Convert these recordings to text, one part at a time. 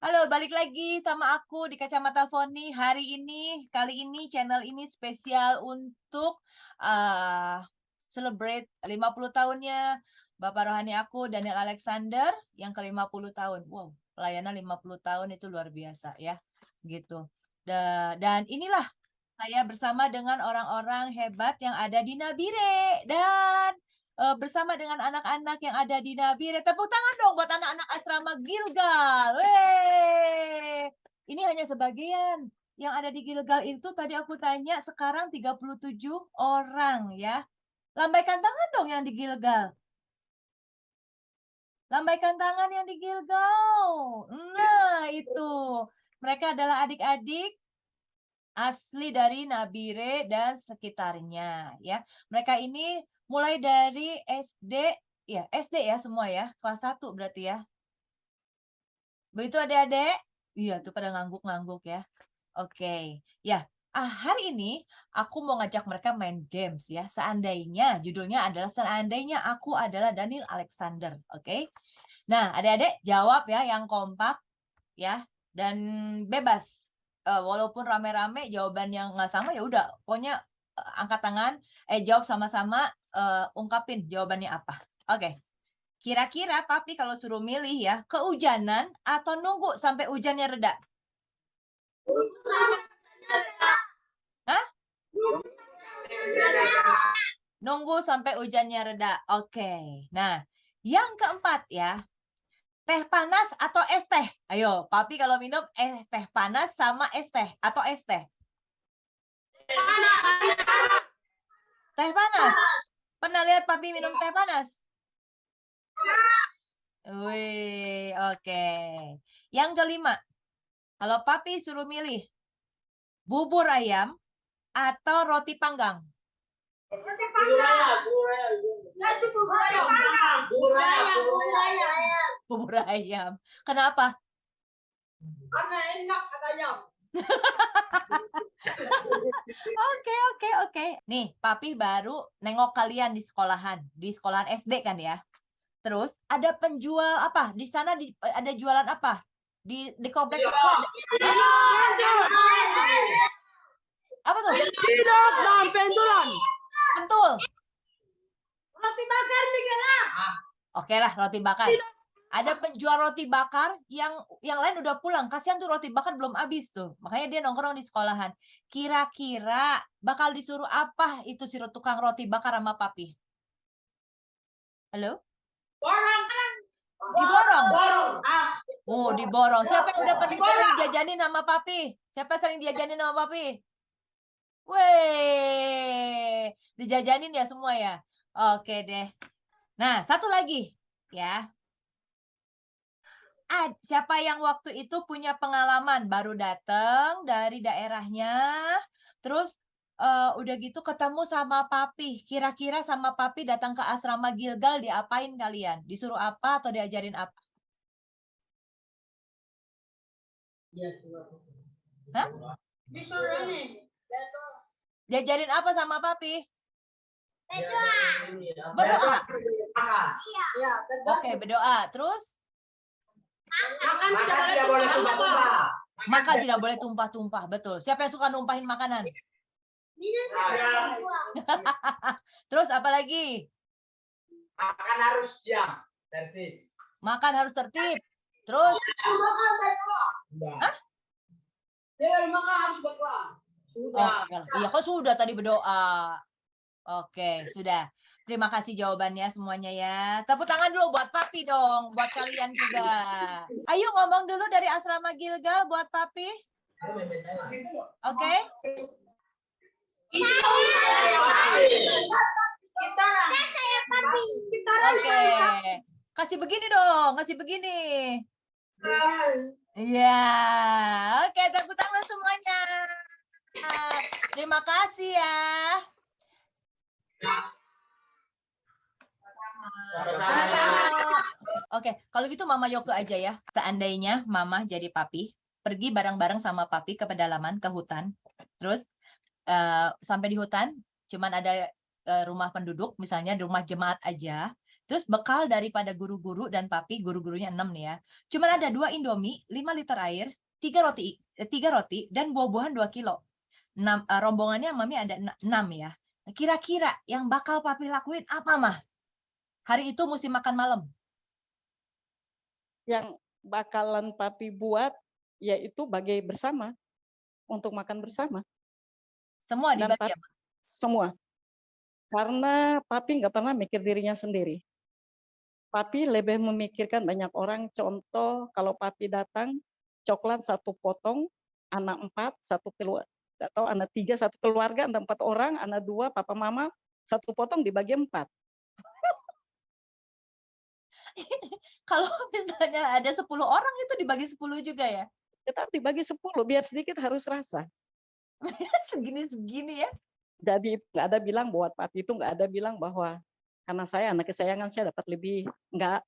Halo, balik lagi sama aku di Kacamata Foni. Kali ini channel ini spesial untuk celebrate 50 tahunnya Bapak rohani aku Daniel Alexander yang ke-50 tahun. Wow, pelayanan 50 tahun itu luar biasa ya. Gitu. Dan inilah saya bersama dengan orang-orang hebat yang ada di Nabire dan bersama dengan anak-anak yang ada di Nabire. Tepuk tangan dong buat anak-anak asrama Gilgal. Wey! Ini hanya sebagian. Yang ada di Gilgal itu tadi aku tanya sekarang 37 orang ya. Lambaikan tangan dong yang di Gilgal. Lambaikan tangan yang di Gilgal. Nah, itu. Mereka adalah adik-adik asli dari Nabire dan sekitarnya ya. Mereka ini mulai dari SD ya semua ya, kelas 1 berarti ya. Begitu adik-adik? Iya tuh pada ngangguk-ngangguk ya. Oke. Ya, hari ini aku mau ngajak mereka main games ya. Judulnya adalah seandainya aku adalah Daniel Alexander, oke? Nah, adik-adik jawab ya yang kompak ya dan bebas. Walaupun rame-rame jawaban yang nggak sama ya udah pokoknya angkat tangan, jawab sama-sama, ungkapin jawabannya apa. Oke. Kira-kira Papi kalau suruh milih ya, kehujanan atau nunggu sampai hujannya reda? Hah? Nunggu sampai hujannya reda. Oke. Nah, yang keempat ya, teh panas atau es teh? Ayo, Papi kalau minum teh panas sama es teh atau es teh? Teh panas. Pernah lihat Papi minum teh panas? Wih, oke. Yang kelima, kalau Papi suruh milih bubur ayam atau roti panggang? Roti panggang. Bubur ayam. Kenapa? Karena enak katanya. Oke. Nih, Papi baru nengok kalian di sekolahan SD kan ya. Terus ada penjual apa? Di sana ada jualan apa? Di kompleks aku ada. Apa tuh? Tidak dan pentulan. Pentul. Roti bakar di gelas. Oke lah, roti bakar. Ada penjual roti bakar yang lain udah pulang. Kasihan tuh roti bakar belum habis tuh. Makanya dia nongkrong di sekolahan. Kira-kira bakal disuruh apa itu si tukang roti bakar sama Papi? Halo? Borong. Diborong. Borong. Oh, diborong. Siapa yang udah sering dijajanin sama Papi? Siapa sering dijajanin sama Papi? Weh, dijajanin ya semua ya. Oke deh. Nah, satu lagi ya. Siapa yang waktu itu punya pengalaman baru datang dari daerahnya, terus udah gitu ketemu sama Papi. Kira-kira sama Papi datang ke asrama Gilgal diapain kalian? Disuruh apa atau diajarin apa? Hah? Disuruh nih. Diajarin apa sama Papi? Berdoa. Berdoa. Iya. Oke, berdoa. Terus? Makan tidak boleh tumpah-tumpah. Makan tidak boleh tumpah-tumpah. Betul. Siapa yang suka numpahin makanan? Terus apa lagi? Makan harus diam, tertib. Makan harus tertib. Terus? Hah? Dia makan harus berdoa. Sudah. Oh, iya kok sudah tadi berdoa. Oke, sudah. Terima kasih jawabannya semuanya ya. Tepuk tangan dulu buat Papi dong, buat kalian juga. Ayo ngomong dulu dari asrama Gilgal buat Papi. Oke? Oke. Kasih begini dong, kasih begini. Iya. Oke, tepuk tangan semuanya. Terima kasih ya. Oke, kalau gitu Mama Yoko aja ya. Seandainya Mama jadi Papi, pergi bareng-bareng sama Papi ke pedalaman, ke hutan. Terus sampai di hutan, cuman ada rumah penduduk, misalnya rumah jemaat aja. Terus bekal daripada guru-guru dan papi, guru-gurunya 6 nih ya. Cuman ada 2 Indomie, 5 liter air, 3 roti dan buah-buahan 2 kilo. Rombongannya Mami ada 6 ya. Kira-kira yang bakal papi lakuin apa, Mah? Hari itu mesti makan malam. Yang bakalan papi buat yaitu bagi bersama, untuk makan bersama. Semua Dan dibagi ya, Mah? semua. Karena papi nggak pernah mikir dirinya sendiri. Papi lebih memikirkan banyak orang. Contoh, kalau papi datang, coklat 1 potong, anak 4, 1 keluarga, atau anak 3, 1 keluarga, ada 4 orang, anak 2, papa mama, 1 potong dibagi 4. Kalau misalnya ada 10 orang itu dibagi 10 juga ya? Tetap dibagi 10, biar sedikit harus rasa. Segini-segini ya? Jadi nggak ada bilang buat papi itu nggak ada bilang bahwa karena saya anak kesayangan saya dapat lebih, nggak.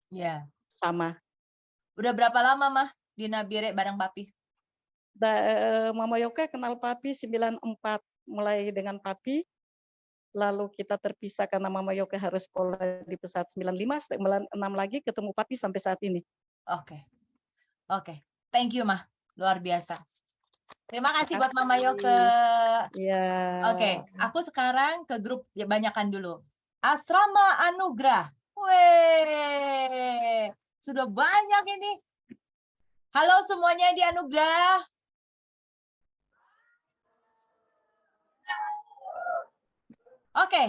Ya. Sama. Udah berapa lama, Mah, di Nabire bareng papi? Mama Yoka kenal papi 94, mulai dengan papi, lalu kita terpisah karena Mama Yoka harus sekolah di pesawat 95, 96 lagi ketemu papi sampai saat ini. Oke. Thank you, Mah. Luar biasa. Terima kasih buat Mama Yoke. Iya. Oke, aku sekarang ke grup ya, banyakan dulu. Asrama Anugrah. Weh, sudah banyak ini. Halo semuanya di Anugrah. Oke,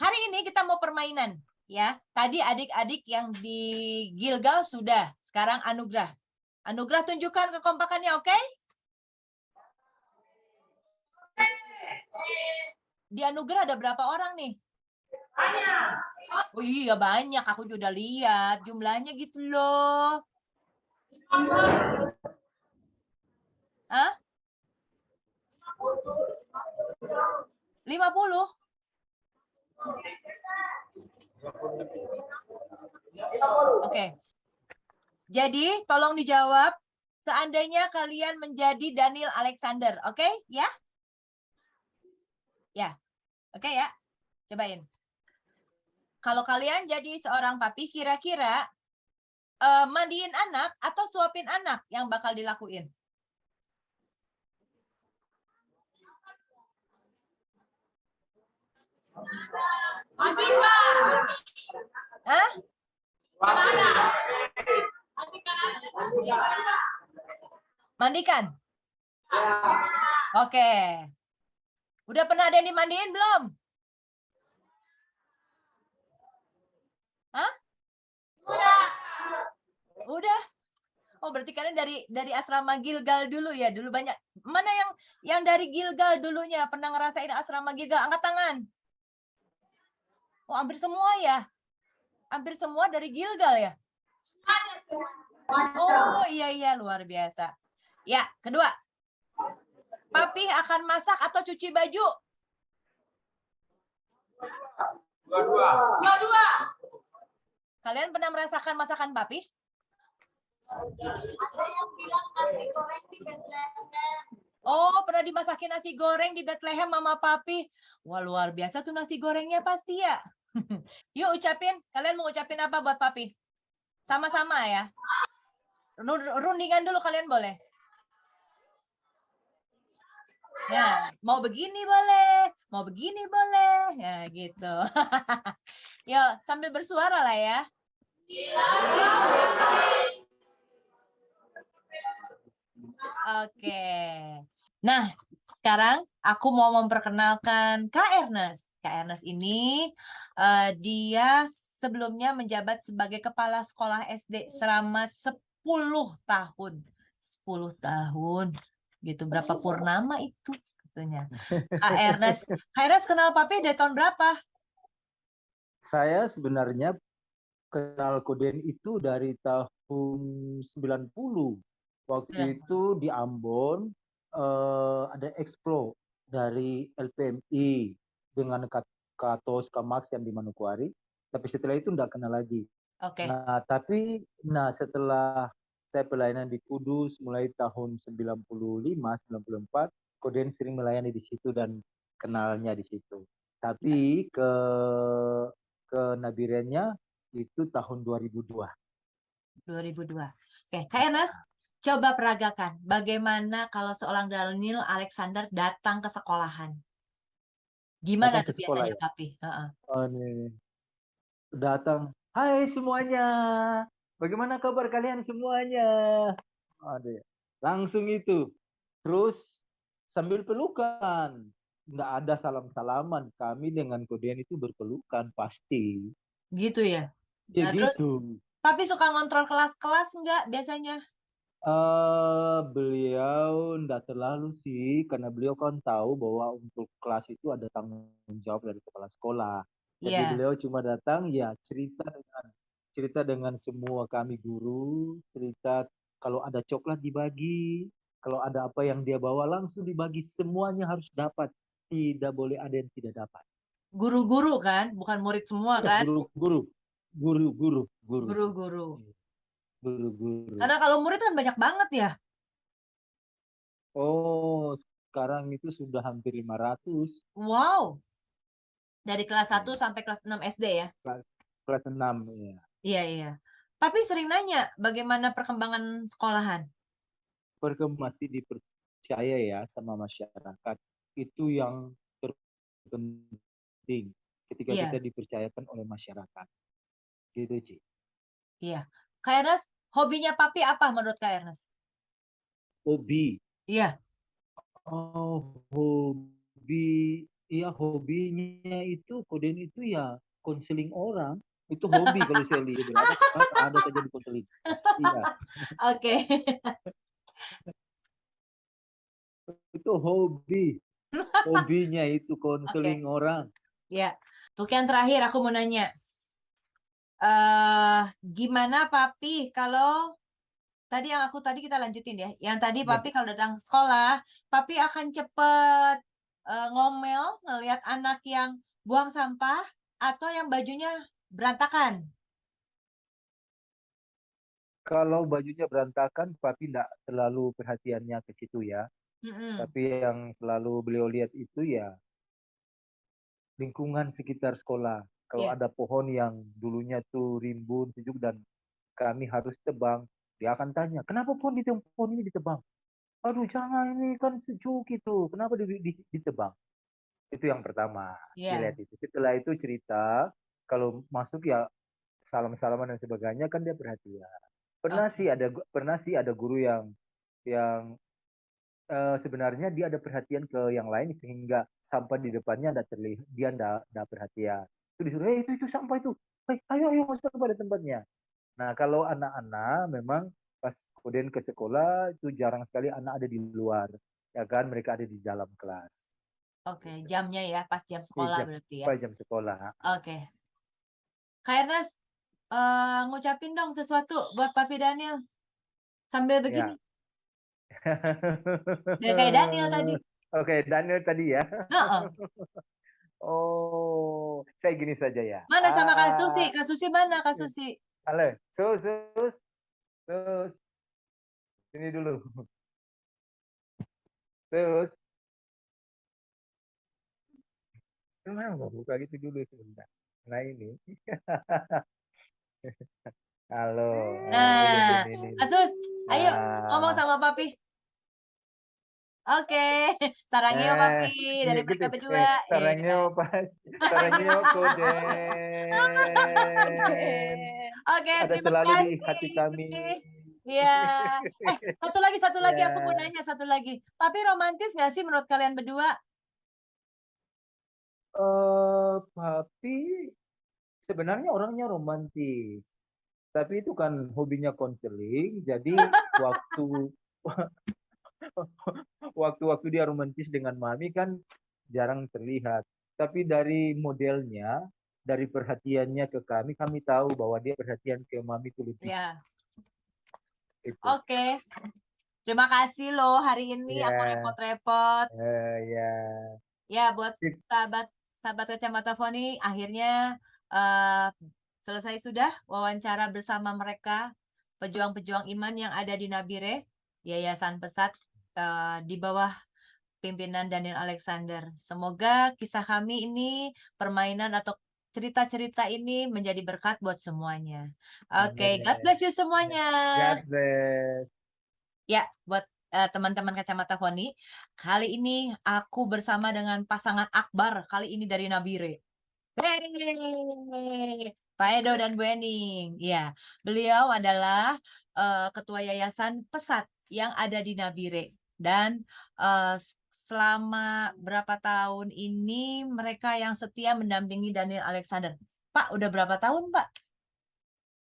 hari ini kita mau permainan ya. Tadi adik-adik yang di Gilgal sudah, sekarang Anugrah. Anugrah tunjukkan kekompakannya, oke? Di Anugrah ada berapa orang nih? Banyak. Oh iya banyak, aku juga lihat jumlahnya gitu loh. Hah? 50? Oke. Jadi tolong dijawab seandainya kalian menjadi Daniel Alexander, oke? Ya? Ya. Oke ya. Cobain. Kalau kalian jadi seorang papi, kira-kira mandiin anak atau suapin anak yang bakal dilakuin? Mandiin, Pak. Hah? Mandikan? Oke. Udah pernah ada yang dimandiin belum? Hah? Udah. Oh, berarti kalian dari asrama Gilgal dulu ya. Dulu banyak. Mana yang dari Gilgal dulunya pernah ngerasain asrama Gilgal? Angkat tangan. Oh, hampir semua ya. Hampir semua dari Gilgal ya. Oh, iya luar biasa. Ya, kedua. Papi akan masak atau cuci baju? Dua-dua. Kalian pernah merasakan masakan papi? Ada yang bilang nasi goreng di Bethlehem. Oh, pernah dimasakin nasi goreng di Bethlehem mama papi. Wah, luar biasa tuh nasi gorengnya pasti ya. Yuk ucapin, kalian mau ucapin apa buat papi? Sama-sama ya. Rundingan dulu kalian boleh. Ya, mau begini boleh, mau begini boleh. Ya, gitu. Yuk, sambil bersuara lah ya. Oke. Nah, sekarang aku mau memperkenalkan Kak Ernest. Kak Ernest ini dia sebelumnya menjabat sebagai kepala sekolah SD selama 10 tahun. 10 tahun. Gitu, berapa purnama itu katanya. Kak Ernest. Kak Ernest kenal papi dari tahun berapa? Saya sebenarnya kenal Koden itu dari tahun 90. Waktu itu di Ambon ada Explo dari LPMI dengan Katos Kamax yang di Manokwari. Tapi setelah itu enggak kenal lagi. Oke. Nah, setelah saya pelayanan di Kudus mulai tahun 95, 94, Koden sering melayani di situ dan kenalnya di situ. Tapi ke Nabirennya Itu tahun 2002. 2002. Oke, Kak Ernest, coba peragakan bagaimana kalau seorang Daniel Alexander datang ke sekolahan. Gimana Datang ke tuh sekolah biasanya, ya. Papi? Heeh. Oh, nih. Datang, hai semuanya, bagaimana kabar kalian semuanya? Ada, langsung itu, terus sambil pelukan, nggak ada salam-salaman. Kami dengan Kodean itu berpelukan pasti. Gitu ya. Ya Nah, terus gitu. Papi suka ngontrol kelas-kelas nggak biasanya? Beliau nggak terlalu sih, karena beliau kan tahu bahwa untuk kelas itu ada tanggung jawab dari kepala sekolah. Jadi Iya. beliau cuma datang, ya cerita dengan semua kami guru, cerita kalau ada coklat dibagi, kalau ada apa yang dia bawa langsung dibagi, semuanya harus dapat, tidak boleh ada yang tidak dapat. Guru-guru kan, bukan murid semua Ya, kan? guru. Guru-guru. Guru-guru. Karena kalau murid kan banyak banget ya. Oh, sekarang itu sudah hampir 500. Wow. Dari kelas 1 Ya, sampai kelas 6 SD ya. kelas 6 ya. Iya, iya. Papi sering nanya bagaimana perkembangan sekolahan. Masih dipercaya ya sama masyarakat. Itu yang terpenting ketika Iya, kita dipercayakan oleh masyarakat. Gitu, Ci. iya. Kak Ernest, hobinya Papi apa menurut Kak Ernest? Hobi. Iya. Oh, hobi. Iya, hobinya itu, Koden itu ya konseling orang. Itu hobi kalau saya lihat. Ada saja di konseling. Iya, Oke. itu hobi. Hobinya itu Oke. konseling orang. Ya. Untuk yang terakhir aku mau nanya. Gimana Papi kalau tadi kita lanjutin ya. Yang tadi Ya. Papi kalau datang sekolah, Papi akan cepet ngomel ngelihat anak yang buang sampah atau yang bajunya berantakan. Kalau bajunya berantakan, Papi tidak terlalu perhatiannya ke situ ya. Mm-mm. Tapi yang selalu beliau lihat itu ya lingkungan sekitar sekolah. Kalau Iya. ada pohon yang dulunya tuh rimbun, sejuk dan kami harus tebang, dia akan tanya, kenapa pohon ini ditebang? Aduh, jangan, ini kan sejuk itu. Kenapa ditebang? Itu yang pertama. Iya. Dilihat itu. Setelah itu cerita, kalau masuk ya salam-salaman dan sebagainya kan dia perhatian. Oke. Pernah sih ada guru yang sebenarnya dia ada perhatian ke yang lain sehingga sampah di depannya ada terlihat, dia ada perhatian. Itu disuruh, itu sampah itu. Ayo masuk pada tempatnya. Nah, kalau anak-anak memang pas kemudian ke sekolah itu jarang sekali anak ada di luar. Ya kan, mereka ada di dalam kelas. Oke, jamnya ya, pas jam Di sekolah berarti ya. jam sekolah. Oke. Kak Ernest, ngucapin dong sesuatu buat Papi Daniel sambil begini. Ya. Biar kayak Daniel tadi. Oke, Daniel tadi ya. Heeh. Oh, saya gini saja ya. Mana sama Kak Susi? Kak Susi mana Kak Susi? Halo, sus. Sini dulu. Terus, kenapa buka gitu dulu sebentar. Nah ini. Halo. Nah, Ini. Kak Sus, ayo ngomong Nah, sama Papi. Oke, sarangnya Papi dari mereka berdua. sarangnya pas, sarangnya Koden. Oke, Ada terima selalu di kasih. hati kami. Iya. Satu lagi aku mau Ya. nanya satu lagi. Papi romantis nggak sih menurut kalian berdua? Papi sebenarnya orangnya romantis. Tapi itu kan hobinya konseling, jadi waktu waktu dia romantis dengan mami kan jarang terlihat. Tapi dari modelnya, dari perhatiannya ke kami tahu bahwa dia perhatian ke mami itu lebih. Ya. Itu. Oke. Terima kasih loh hari ini aku Ya, repot-repot. ya. Ya, buat sahabat kacamata Foni, akhirnya eh, selesai sudah wawancara bersama mereka, pejuang-pejuang iman yang ada di Nabire, Yayasan Pesat di bawah pimpinan Daniel Alexander. Semoga kisah kami ini, permainan atau cerita-cerita ini menjadi berkat buat semuanya. Oke, God bless you semuanya. God bless. Ya, buat teman-teman kacamata Foni, kali ini aku bersama dengan pasangan Akbar, kali ini dari Nabire. Hey, Pak Edo dan Bu Ening. Ya, beliau adalah ketua yayasan Pesat yang ada di Nabire. Dan selama berapa tahun ini mereka yang setia mendampingi Daniel Alexander. Pak, udah berapa tahun, Pak?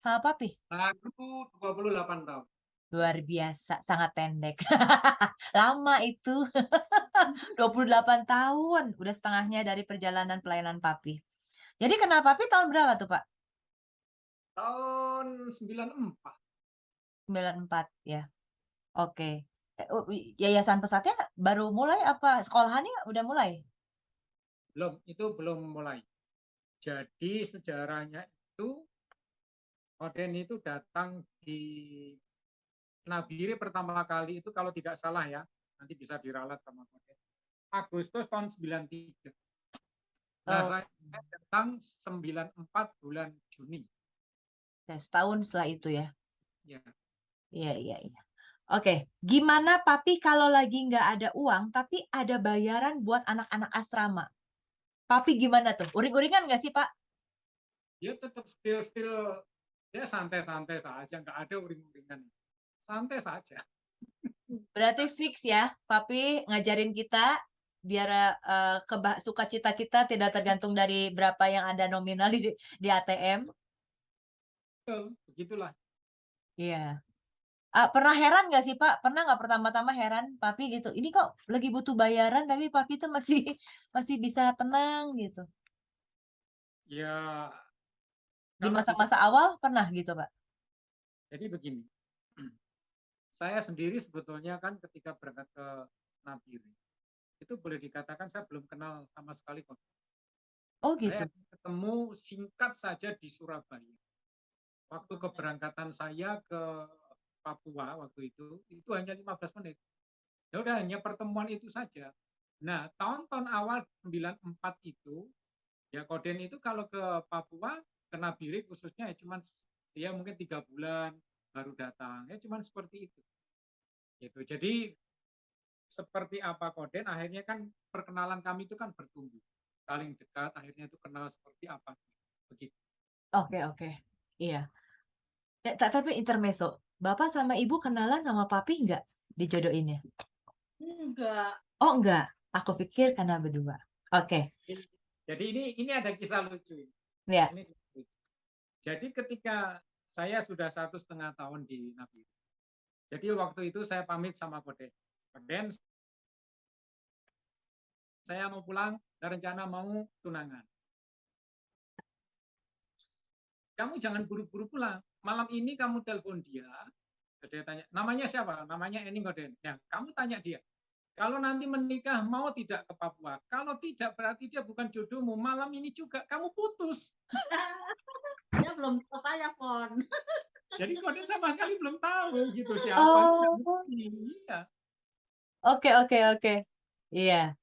Sama Papi? Aku 28 tahun. Luar biasa, sangat pendek. Lama itu. 28 tahun, udah setengahnya dari perjalanan pelayanan Papi. Jadi kenal Papi tahun berapa tuh, Pak? Tahun 94. 94 ya. Oke. Yayasan Pesatnya baru mulai apa sekolahannya udah mulai? Itu belum mulai. Jadi sejarahnya itu Koden itu datang di Nabire pertama kali itu kalau tidak salah ya, nanti bisa diralat sama Koden. Agustus tahun 93. Nah, Oh, saya datang 94 bulan Juni. ya, setahun setelah itu ya. Ya. Iya. Oke, gimana Papi kalau lagi nggak ada uang tapi ada bayaran buat anak-anak asrama? Papi gimana tuh? Uring-uringan nggak sih, Pak? Dia tetap still ya santai-santai saja, nggak ada uring-uringan. Santai saja. Berarti fix ya, Papi ngajarin kita biar sukacita kita tidak tergantung dari berapa yang ada nominal di ATM. Begitulah. Iya. Pernah heran nggak sih, Pak? Pernah nggak pertama-tama heran Papi gitu? Ini kok lagi butuh bayaran tapi Papi tuh masih masih bisa tenang gitu. Ya, Di kalau masa-masa awal pernah gitu, Pak? jadi begini, saya sendiri sebetulnya kan ketika berangkat ke Nabire, itu boleh dikatakan saya belum kenal sama sekali kok. Oh gitu. Saya ketemu singkat saja di Surabaya. Waktu keberangkatan saya ke Papua waktu itu hanya 15 menit. Ya udah hanya pertemuan itu saja. Nah, tahun-tahun awal 94 itu, ya Koden itu kalau ke Papua, ke Nabire khususnya ya cuman dia mungkin 3 bulan baru datang. Ya cuman seperti itu. Gitu. Jadi seperti apa Koden, akhirnya kan perkenalan kami itu kan bertumbuh. Saling dekat, akhirnya itu kenal seperti apa. Begitu. Oke. Iya. Tapi intermezzo. Bapak sama Ibu kenalan sama Papi nggak dijodohinnya? Enggak. Oh enggak. Aku pikir karena berdua. Oke. Jadi ini ada kisah lucu. Ya. Ini lucu. Jadi ketika saya sudah 1,5 tahun di Nabire. Jadi waktu itu saya pamit sama Koden. Koden, saya mau pulang, saya rencana mau tunangan. Kamu jangan buru-buru pulang. Malam ini kamu telepon dia. Dia tanya, namanya siapa? Namanya Ening Koden. Ya, kamu tanya dia. Kalau nanti menikah, mau tidak ke Papua? Kalau tidak, berarti dia bukan jodohmu. Malam ini juga kamu putus. Dia belum tahu saya, Pon. Jadi Koden sama sekali belum tahu gitu siapa. Oh. Iya. Oke. Iya.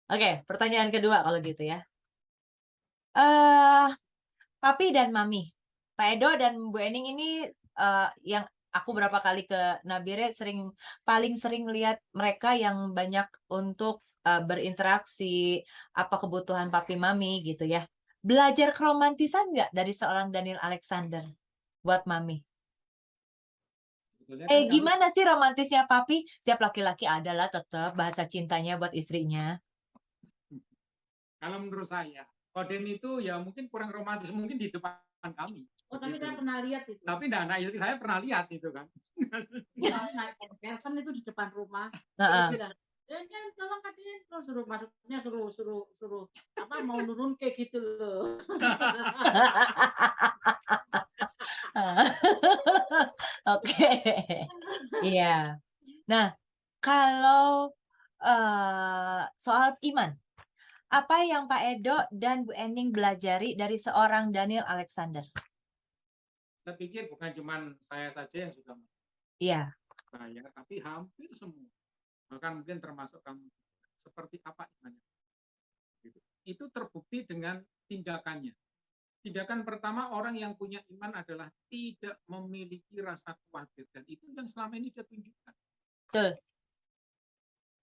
Oke, pertanyaan kedua kalau gitu ya. Papi dan Mami, Pak Edo dan Bu Ening ini yang aku berapa kali ke Nabire paling sering lihat mereka yang banyak untuk berinteraksi, apa kebutuhan Papi Mami gitu ya. Belajar keromantisan nggak dari seorang Daniel Alexander buat Mami? Sebetulnya kan kami, Gimana sih romantisnya Papi? Setiap laki-laki adalah tetap bahasa cintanya buat istrinya. kalau menurut saya, Koden itu ya mungkin kurang romantis, mungkin di depan kami. Oh, tapi Begitu. saya pernah lihat itu. Tapi nah istri saya pernah lihat itu kan. Kami naik person itu di depan rumah. Dia Heeh. bilang, tolong Kadin, suruh maksudnya suruh apa mau nurun kayak gitu loh. Oke. Iya. Nah, kalau soal iman, apa yang Pak Edo dan Bu Ening belajari dari seorang Daniel Alexander? Saya pikir bukan cuma saya saja yang sudah Iya. percaya, tapi hampir semua. Bahkan mungkin termasuk kamu. Seperti apa imannya? Gitu. itu terbukti dengan tindakannya. Tindakan pertama, orang yang punya iman adalah tidak memiliki rasa khawatir, dan itu yang selama ini dia tunjukkan. Betul.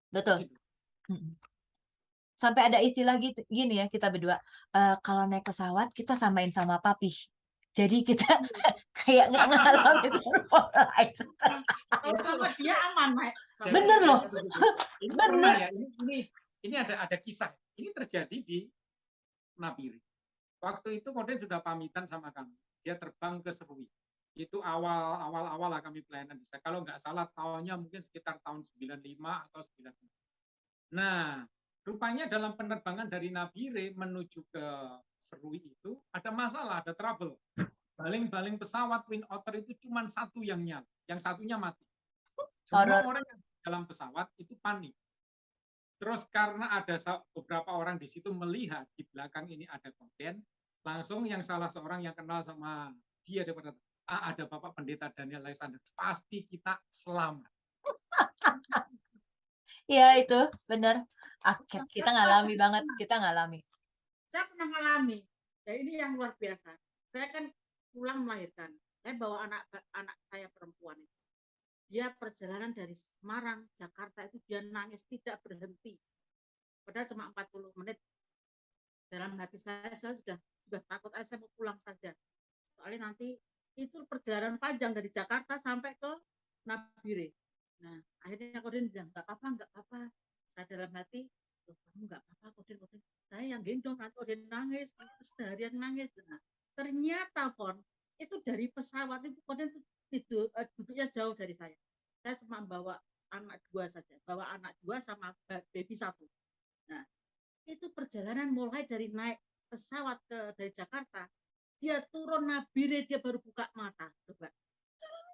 Betul. Gitu. Sampai ada istilah gitu, gini ya kita berdua, kalau naik pesawat kita samain sama papi. Jadi kita kayak nggak ngalamin terbang lain. Kalau sama dia aman, Mak. Jadi, Bener loh. Ini Bener. pernah ya, ini ada kisah. Ini terjadi di Nabire. Waktu itu kemudian sudah pamitan sama kami. Dia terbang ke Serui. Itu awal lah kami pelayanan bisa. Kalau nggak salah tahunnya mungkin sekitar tahun 95 atau 96. Nah, rupanya dalam penerbangan dari Nabire menuju ke Serui itu ada masalah, ada trouble. Baling-baling pesawat Twin Otter itu cuma satu yang nyala, yang satunya mati. Semua orang yang dalam pesawat itu panik. Terus karena ada beberapa orang di situ melihat di belakang ini ada Koden, langsung yang salah seorang yang kenal sama dia berkata, ada Bapak Pendeta Daniel Alexander, pasti kita selamat. Iya itu benar. Kita ngalami banget, kita ngalami. Saya pernah ngalami. Ya, ini yang luar biasa. Saya kan pulang melahirkan. Saya bawa anak saya perempuan. Dia perjalanan dari Semarang, Jakarta itu dia nangis tidak berhenti. Padahal cuma 40 menit. Dalam hati saya sudah takut, saya mau pulang saja. Soalnya nanti itu perjalanan panjang dari Jakarta sampai ke Nabire. Nah, akhirnya Koden bilang, nggak apa-apa. Saya dalam hati, kamu nggak apa-apa, Koden. Saya yang gendong, nanti Koden nangis, seharian nangis. Nah, ternyata Pon, itu dari pesawat itu Koden duduknya jauh dari saya. Saya cuma bawa anak 2 saja, bawa anak 2 sama baby 1. Nah, itu perjalanan mulai dari naik pesawat dari Jakarta, dia turun Nabire dia baru buka mata, coba.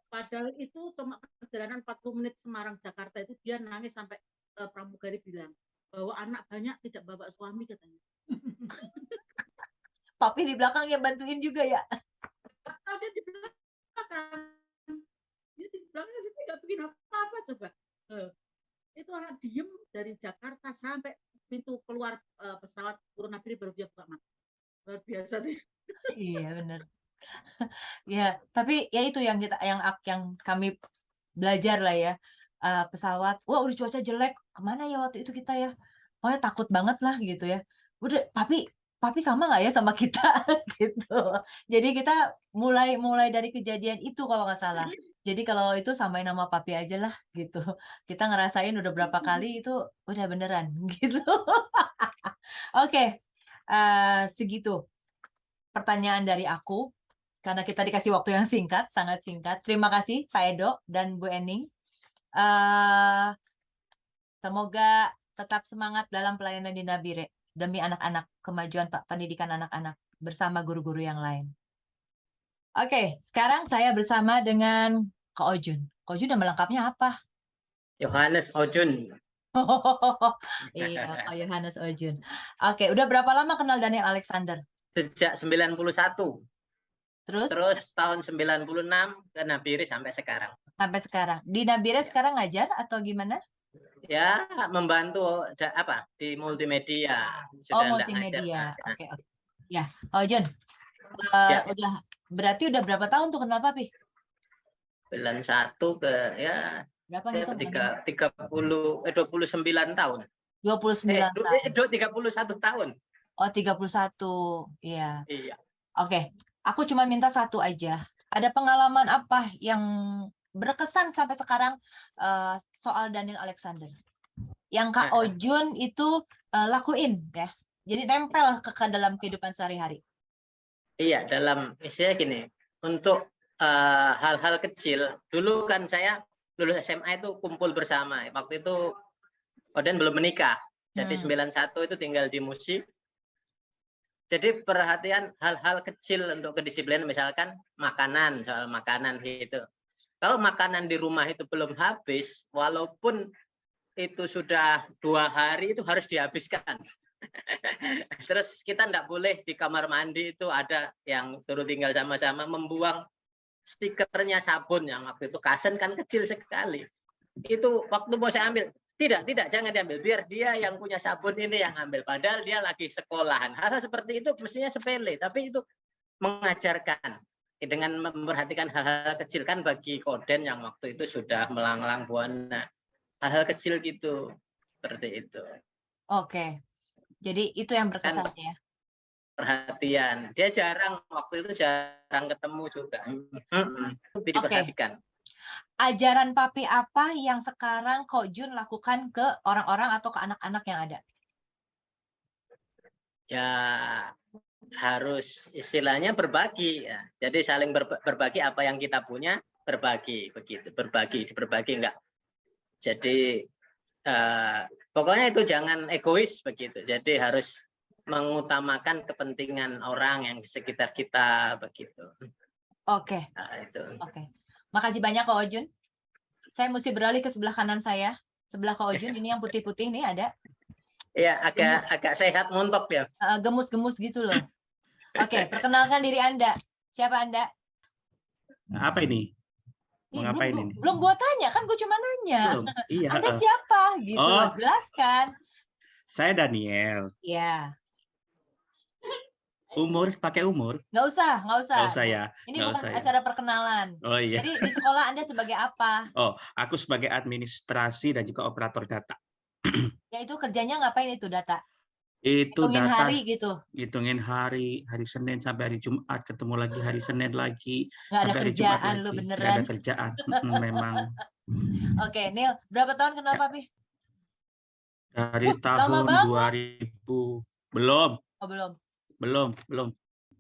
Padahal itu cuma perjalanan 40 menit Semarang Jakarta itu dia nangis sampai pramugari bilang bahwa anak banyak tidak bawa suami katanya. Papi di belakang yang bantuin juga ya. Dia di belakang. Dia di belakang sih nggak bikin apa-apa coba. Itu anak diem dari Jakarta sampai pintu keluar pesawat turun Nabire baru dia buka mata. Luar biasa deh. Iya benar. Ya, tapi ya itu yang kami belajar lah ya. Pesawat, wah udah cuaca jelek, kemana ya waktu itu kita ya? Pokoknya takut banget lah gitu ya. Udah, papi sama nggak ya sama kita gitu. Jadi kita mulai dari kejadian itu kalau nggak salah. Jadi kalau itu samain nama papi aja lah gitu. Kita ngerasain udah berapa kali itu udah beneran gitu. Oke, segitu pertanyaan dari aku. Karena kita dikasih waktu yang singkat, sangat singkat. Terima kasih Pak Edo dan Bu Ening. Semoga tetap semangat dalam pelayanan di Nabire demi anak-anak, kemajuan pendidikan anak-anak bersama guru-guru yang lain. Oke, sekarang saya bersama dengan Kak Ojun. Kak Ojun nama lengkapnya apa? Yohanes Ojun. Iya, Kak Yohanes Ojun. Oke, udah berapa lama kenal Daniel Alexander? Sejak 91. Terus tahun 96 ke Nabire sampai sekarang. Sampai sekarang. Di Nabire sekarang ngajar atau gimana? Ya, membantu di multimedia. Sudah multimedia. Oke. Ya, Ojun. Berarti udah berapa tahun tuh kenal Papi? 91 ke ya berapa nih? 29 tahun. 29 tahun. 31 tahun. Oh, 31. Iya. Iya. Oke. Aku cuma minta satu aja. Ada pengalaman apa yang berkesan sampai sekarang soal Daniel Alexander? Yang Kak Ojun itu lakuin ya. Jadi nempel ke dalam kehidupan sehari-hari. Iya, dalam istilah gini. Untuk hal-hal kecil, dulu kan saya lulus SMA itu kumpul bersama. Waktu itu Oden belum menikah. Jadi 91 itu tinggal di Musi. Jadi perhatian hal-hal kecil untuk kedisiplinan, misalkan makanan, soal makanan gitu. Kalau makanan di rumah itu belum habis, walaupun itu sudah 2 hari itu harus dihabiskan. Terus kita tidak boleh di kamar mandi itu ada yang turut tinggal sama-sama membuang stikernya sabun yang waktu itu Kasen kan kecil sekali. Itu waktu mau saya ambil Tidak, jangan diambil. Biar dia yang punya sabun ini yang ambil. Padahal dia lagi sekolahan. Hal-hal seperti itu mestinya sepele, tapi itu mengajarkan dengan memperhatikan hal-hal kecil kan bagi Koden yang waktu itu sudah melanglang buana. Hal-hal kecil gitu, seperti itu. Oke. Jadi itu yang berkesan Kan ya. perhatian. Dia waktu itu jarang ketemu juga. Tapi diperhatikan. Ajaran Papi apa yang sekarang Kok Jun lakukan ke orang-orang atau ke anak-anak yang ada? Ya harus istilahnya berbagi ya. Jadi saling berbagi apa yang kita punya, berbagi begitu. Berbagi enggak. Jadi pokoknya itu jangan egois begitu. Jadi harus mengutamakan kepentingan orang yang di sekitar kita begitu. Oke. Nah, itu. Oke. Makasih banyak Kak Ojun. Saya mesti beralih ke sebelah kanan saya. Sebelah Kak Ojun ini yang putih-putih nih ada. Iya, agak sehat montok ya. Gemus-gemus gitu loh. Oke, perkenalkan diri Anda. Siapa Anda? Apa ini? Mau ngapain ini? Belum gua tanya, kan gua cuma nanya. Belum. Iya. Anda siapa? Gitu Oh. loh, jelaskan. Saya Daniel. Ya, Umur, pakai umur? nggak usah. Nggak usah ya. Ini Nggak bukan usah ya. acara perkenalan. Oh iya. Jadi di sekolah Anda sebagai apa? Oh, aku sebagai administrasi dan juga operator data. Ya itu kerjanya ngapain itu data? Itu Hitungin data, hari gitu. hitungin hari Senin sampai hari Jumat, ketemu lagi hari Senin lagi, Nggak ada sampai hari Jumat kerjaan lu lagi. beneran. Nggak ada kerjaan. Memang Oke, Neil, berapa tahun kenal Papi? dari Lama tahun banget. 2000 belum. Oh, belum. Belum.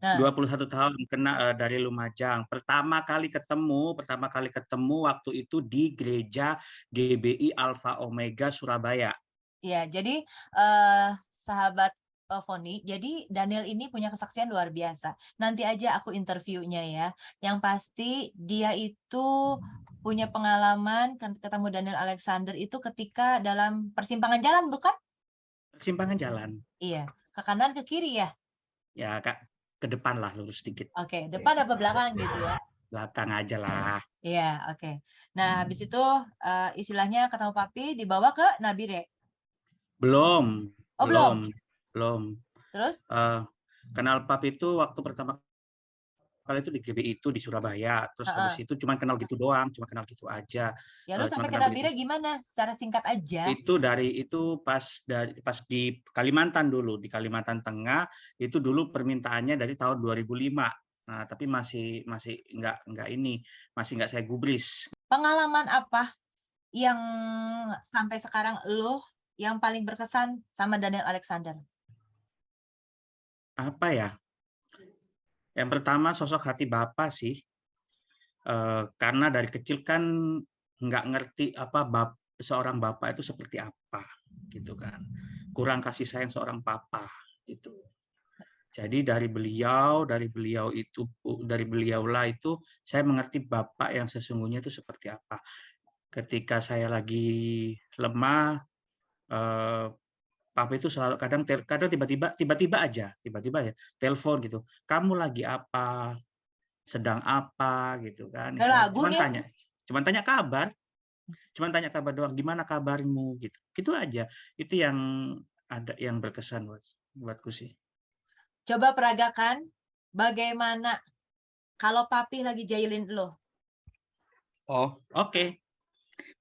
Nah, 21 tahun kena dari Lumajang. Pertama kali ketemu waktu itu di gereja GBI Alpha Omega Surabaya. ya, jadi sahabat Foni, jadi Daniel ini punya kesaksian luar biasa. Nanti aja aku interviewnya ya. Yang pasti dia itu punya pengalaman ketemu Daniel Alexander itu ketika dalam persimpangan jalan, bukan? Persimpangan jalan. Iya, ke kanan ke kiri ya. Ya, Kak, ke depan lah, lurus sedikit. Oke, depan apa belakang gitu ya? Belakang aja lah. Iya, oke. Nah, habis itu istilahnya ketemu Papi dibawa ke Nabire. Belum. Oh, belum. Terus? Kenal Papi itu waktu pertama kali itu di GBI itu di Surabaya. Terus habis itu cuma kenal gitu doang, cuma kenal gitu aja. Ya lu Cuma sampai ke kenal Nabire gimana? Secara singkat aja. Itu pas di Kalimantan dulu, di Kalimantan Tengah itu dulu permintaannya dari tahun 2005. Nah, tapi masih masih nggak saya gubris. Pengalaman apa yang sampai sekarang lo yang paling berkesan sama Daniel Alexander? Apa ya? Yang pertama sosok hati Bapak sih. Karena dari kecil kan nggak ngerti seorang bapak itu seperti apa gitu kan. Kurang kasih sayang seorang papa gitu. Jadi dari beliaulah itu saya mengerti bapak yang sesungguhnya itu seperti apa. Ketika saya lagi lemah, papa itu selalu kadang tiba-tiba aja ya telepon gitu. Kamu lagi apa? Sedang apa gitu kan? Cuman tanya kabar. Cuman tanya kabar doang, gimana kabarmu gitu. Gitu aja. Itu yang ada yang berkesan buatku sih. Coba peragakan bagaimana kalau Papi lagi jailin lo. Oh, oke.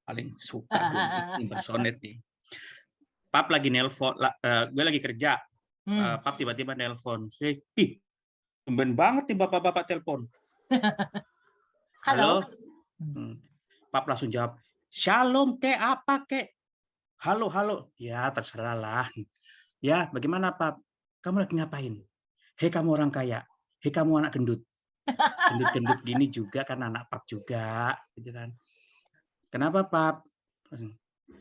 Paling suka gue impersonate nih. Pap lagi nelpon, gue lagi kerja. Pap tiba-tiba nelpon. Ih, tumben banget nih bapak-bapak telepon. Halo. Pap langsung jawab, Shalom kek, apa kek? Halo. Ya, terserah lah. Ya, bagaimana Pap? Kamu lagi ngapain? Hei kamu orang kaya. Hei kamu anak gendut. Gendut-gendut gini juga kan anak Pap juga. Gitu kan. Kenapa Pap?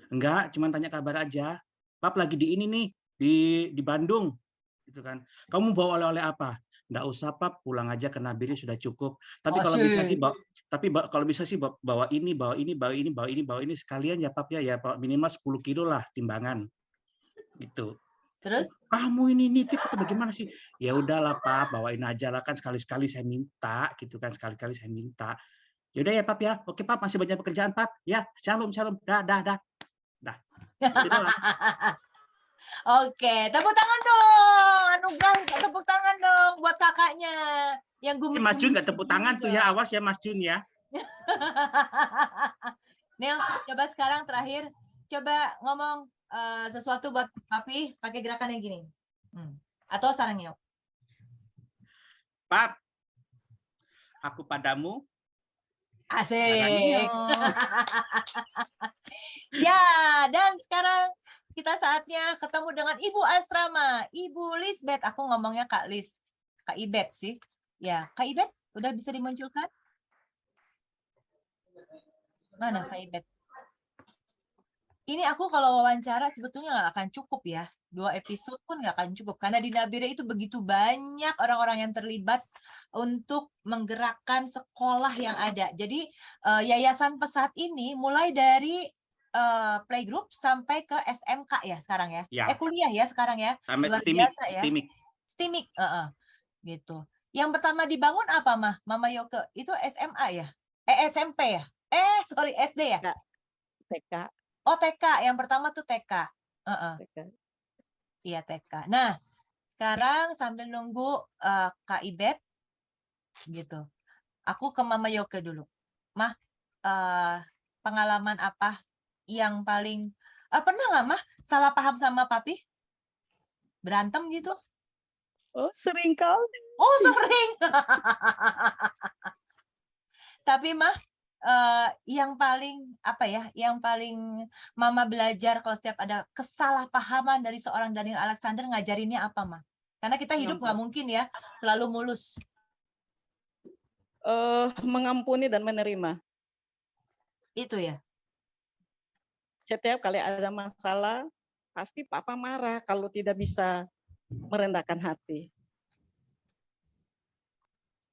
Enggak, cuma tanya kabar aja. Pap lagi di ini nih, di Bandung. Gitu kan. Kamu bawa oleh-oleh apa? Nggak usah Pap, pulang aja ke Nabire sudah cukup. Tapi kalau bisa sih bawa ini sekalian ya Pap ya minimal 10 kilo lah timbangan. Gitu. Terus? Kamu ini nitip atau bagaimana sih? Ya udahlah Pap, bawain aja lah kan sekali-sekali saya minta gitu kan, sekali-kali saya minta. Ya udah ya Pap ya. Oke Pap, masih banyak pekerjaan Pap. Ya, shalom. Dah. Itu doang. Oke, tepuk tangan dong. Anugerah tepuk tangan dong buat kakaknya yang gumus. Mas Jun nggak tepuk tangan tuh ya, awas ya Mas Jun ya. Nil, coba sekarang terakhir, coba ngomong sesuatu buat papi pakai gerakan yang gini. Atau sarangnya. Pap, aku padamu. Asik. Sarangnya. Ya, dan sekarang kita saatnya ketemu dengan Ibu Asrama, Ibu Lisbeth. Aku ngomongnya Kak Lis, Kak Ibet sih. Ya, Kak Ibet udah bisa dimunculkan? Mana Kak Ibet? Ini aku kalau wawancara sebetulnya nggak akan cukup ya. 2 episode pun nggak akan cukup. Karena di Nabire itu begitu banyak orang-orang yang terlibat untuk menggerakkan sekolah yang ada. Jadi Yayasan Pesat ini mulai dari playgroup sampai ke SMK ya sekarang ya. Ya. Kuliah ya sekarang ya. Sampai Luar STIMIK, biasa ya. STIMIK. STIMIK, gitu. Yang pertama dibangun apa mah, Mama Yoke? Itu SMA ya? SMP ya? Sorry, SD ya? TK. Oh, TK. Yang pertama tuh TK. TK. Iya, TK. Nah, sekarang sambil nunggu Kak Ibet, gitu. Aku ke Mama Yoke dulu. Mah, pengalaman apa yang paling pernah nggak Mah salah paham sama papi? Berantem gitu? Oh, sering kali. Oh, sering. Tapi Mah, yang paling apa ya? Yang paling Mama belajar kalau setiap ada kesalahpahaman dari seorang Daniel Alexander, ngajarinnya apa Mah? Karena kita hidup nggak mungkin ya selalu mulus. Mengampuni dan menerima. Itu ya. Setiap kali ada masalah, pasti Papa marah kalau tidak bisa merendahkan hati.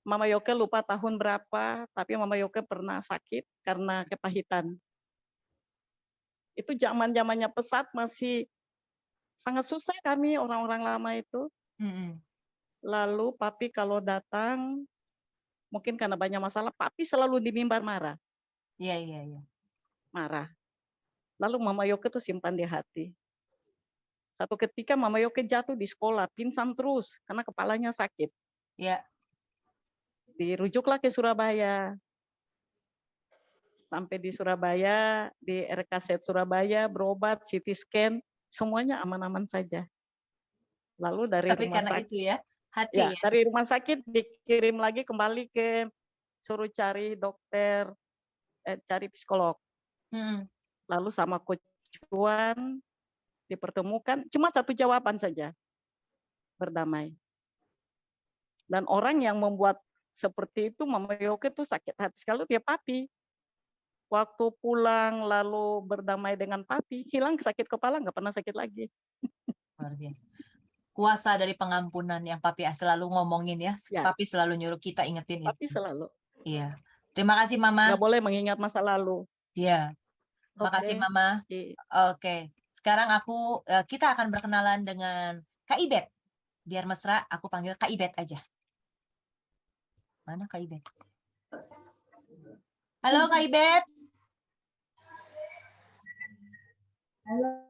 Mama Yoke lupa tahun berapa, tapi Mama Yoke pernah sakit karena kepahitan. Itu zaman-zamannya Pesat masih sangat susah kami orang-orang lama itu. Lalu papi kalau datang, mungkin karena banyak masalah, papi selalu di mimbar marah. Iya. Marah. Lalu Mama Yoke tuh simpan di hati. Satu ketika Mama Yoke jatuh di sekolah, pingsan terus karena kepalanya sakit. Iya. Dirujuklah ke Surabaya. Sampai di Surabaya, di RKZ Surabaya, berobat, CT scan, semuanya aman-aman saja. Lalu dari Tapi rumah karena sakit, itu ya, hati ya, ya. dari rumah sakit dikirim lagi kembali ke suruh cari dokter, cari psikolog. Lalu sama Coach Juan dipertemukan, cuma satu jawaban saja, berdamai. Dan orang yang membuat seperti itu, Mama Yoke itu sakit hati sekali, dia papi. Waktu pulang lalu berdamai dengan papi, hilang sakit kepala, nggak pernah sakit lagi. Luar biasa. Kuasa dari pengampunan yang papi selalu ngomongin ya. Papi selalu nyuruh kita ingetin itu. Papi selalu. Iya. Terima kasih Mama. Nggak boleh mengingat masa lalu. Iya. Terima kasih Mama. Oke. Sekarang kita akan berkenalan dengan Kak Ibet. Biar mesra, aku panggil Kak Ibet aja. Mana Kak Ibet? Halo Kak Ibet. Halo,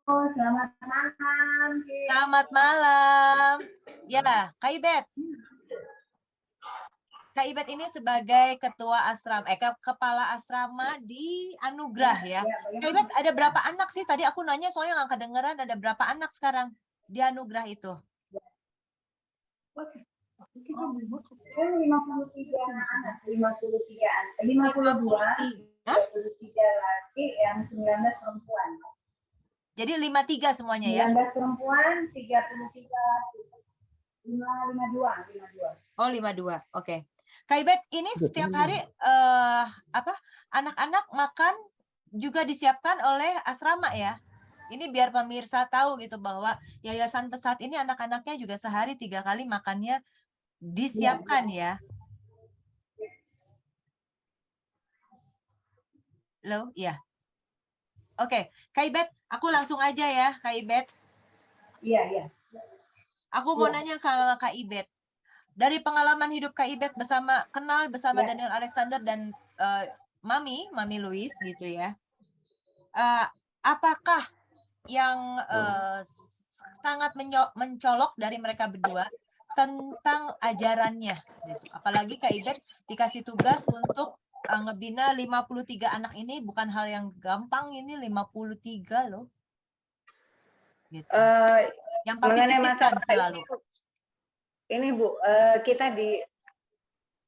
selamat malam. Selamat malam. Ya, Kak Ibet. Kak Ibet ini sebagai ketua asrama, kepala asrama di Anugerah ya. Kak Ibet ada berapa anak sih? Tadi aku nanya soalnya nggak kedengeran, ada berapa anak sekarang di Anugerah itu? 53 anak, 52 laki, yang 19 perempuan. Jadi 53 semuanya ya? 19 perempuan, 33 laki. 52. Oh, 52. Oke. Kak Ibet, ini setiap hari anak-anak makan juga disiapkan oleh asrama ya? Ini biar pemirsa tahu gitu bahwa Yayasan Pesat ini anak-anaknya juga sehari 3 kali makannya disiapkan ya. Loh, ya. Oke, Kak Ibet, aku langsung aja ya, Kak Ibet. Iya. Aku mau nanya ke Kak Ibet. Dari pengalaman hidup Kak Ibet kenal bersama Daniel Alexander dan Mami Louis gitu ya. apakah yang sangat mencolok dari mereka berdua tentang ajarannya gitu. Apalagi Kak Ibet dikasih tugas untuk ngebina 53 anak ini bukan hal yang gampang, ini 53 loh. Gitu. Yang Papi mengenai pikirkan masalah selalu. ini Bu, kita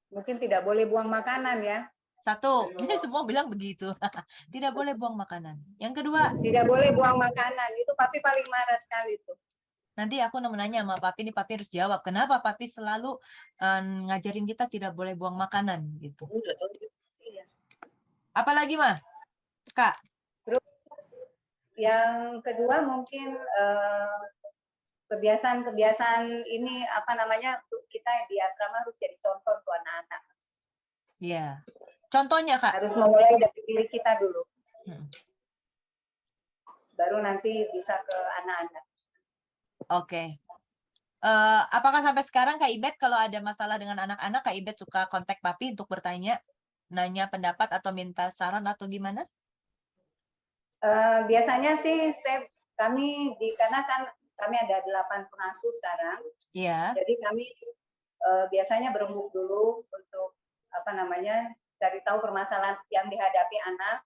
mungkin tidak boleh buang makanan ya. Satu, ini semua bilang begitu. Tidak boleh buang makanan. Yang kedua, Tidak boleh buang makanan. Itu Papi paling marah sekali tuh. nanti aku nanya sama Papi, ini Papi harus jawab. Kenapa Papi selalu ngajarin kita tidak boleh buang makanan gitu. Apalagi mah, Kak? Terus yang kedua mungkin kebiasaan-kebiasaan ini apa namanya untuk kita di asrama harus jadi contoh untuk anak-anak. Iya. Contohnya Kak? Harus memulai dari diri kita dulu. Baru nanti bisa ke anak-anak. Oke. Apakah sampai sekarang Kak Ibet kalau ada masalah dengan anak-anak, Kak Ibet suka kontak Papi untuk bertanya, nanya pendapat atau minta saran atau gimana? Biasanya sih karena kan kami ada 8 pengasuh sekarang. Iya. Jadi kami biasanya berembuk dulu untuk apa namanya cari tahu permasalahan yang dihadapi anak.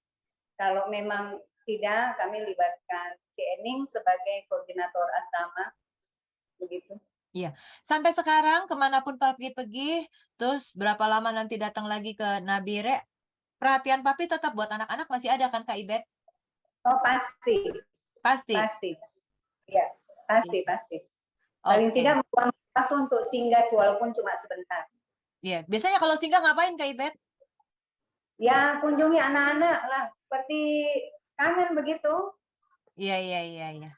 Kalau memang tidak, kami libatkan Ening sebagai koordinator asrama, begitu. Iya. Sampai sekarang kemanapun Papi pergi, terus berapa lama nanti datang lagi ke Nabire, perhatian Papi tetap buat anak-anak masih ada kan Kak Ibet? Oh pasti. Pasti. Pasti. Ya, pasti. Paling tidak meluangkan waktu untuk singgah walaupun cuma sebentar. Iya. Biasanya kalau singgah ngapain Kak Ibet? Ya kunjungi anak-anak lah, seperti kangen begitu. Iya.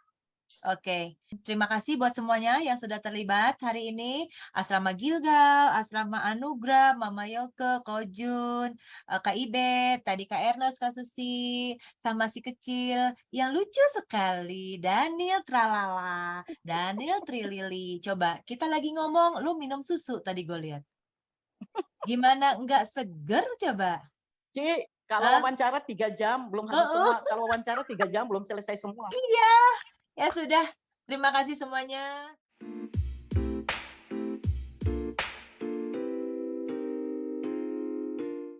Oke, terima kasih buat semuanya yang sudah terlibat hari ini. Asrama Gilgal, Asrama Anugrah, Mama Yoke, Kojun, Kak Ibet, tadi Kak Ernest, Kak Susi, sama si kecil yang lucu sekali, Daniel Tralala, Daniel Trilili. Coba, kita lagi ngomong, lu minum susu tadi gue lihat. Gimana enggak seger coba? Ci, kalau wawancara 3 jam belum habis semua. Kalau wawancara 3 jam belum selesai semua. Iya, ya sudah. Terima kasih semuanya.